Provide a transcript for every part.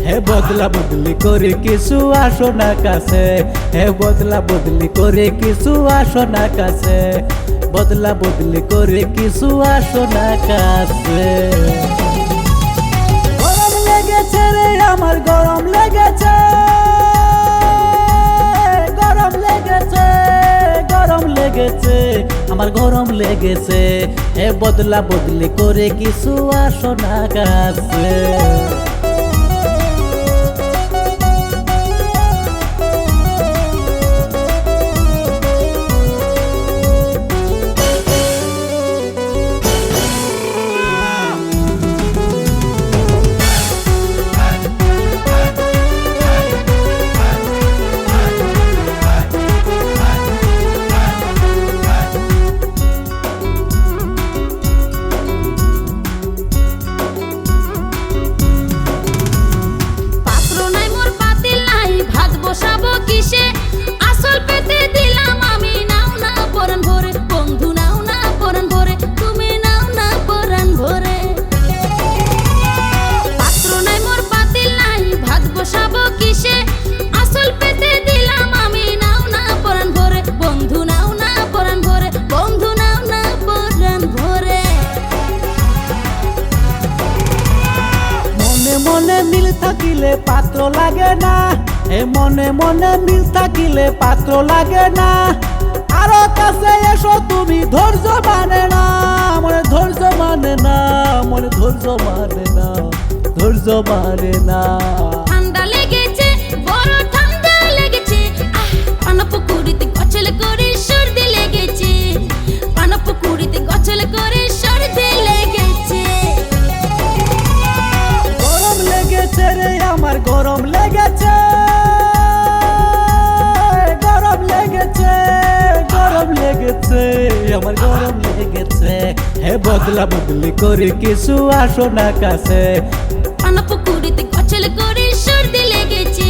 হে বদলা বদলি করে কিছু আসো না কাছে, হে বদলা বদলি করে কিছু আসো না কাছে, বদলা বদলি করে কিছু আসো না কাছে। গরম লেগেছে রে আমার গরম লেগেছে, গরম লেগেছে, গরম লেগেছে আমার গরম লেগেছে, হে বদলা বদলি করে কিছু আসো না কাছে। বসাবো কিসে আসল পেতে দিলাম আমি, নাও না পরাণ ভরে বন্ধু, নাও না পরাণ ভরে তুমি, নাও না পরাণ ভরে। পাত্র নাই মোর পাতিল নাই ভাত বসাবো কিসে আসল পেতে দিলাম আমি, নাও না পরাণ ভরে বন্ধু, নাও না পরাণ ভরে বন্ধু, নাও না পরাণ ভরে। মনে মনে মিল থাকিলে পাত্র লাগে না, এ মনে মনে মিল থাকিলে পাত্র লাগে না, আরো কাছে এসো তুমি ধৈর্য মানে না, মনে ধৈর্য মানে না, মনে ধৈর্য মানে না, ধৈর্য মানে না। ঠান্ডা লেগেছে বড় ঠান্ডা লেগেছে, পানা পুকুরিতে গছল করে সর্দি লেগেছে, পানা পুকুরিতে গছল করে সর্দি লেগেছে। গরম লেগেছে রে আমার গরম লেগেছে, গরম লেগেছে, গরম লেগেছে আমার গরম লেগেছে, হে বদলা বদলি করে কিছু আসো না কাছে, পানা পুকুরিতে গছল করে সর্দি লেগেছে,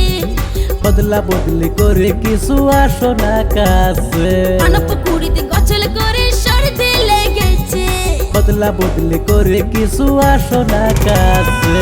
বদলা বদলি করে কিছু আসো না কাছে, পানা পুকুরিতে গছল করে সর্দি লেগেছে, বদলা বদলি করে কিছু আসো না কাছে।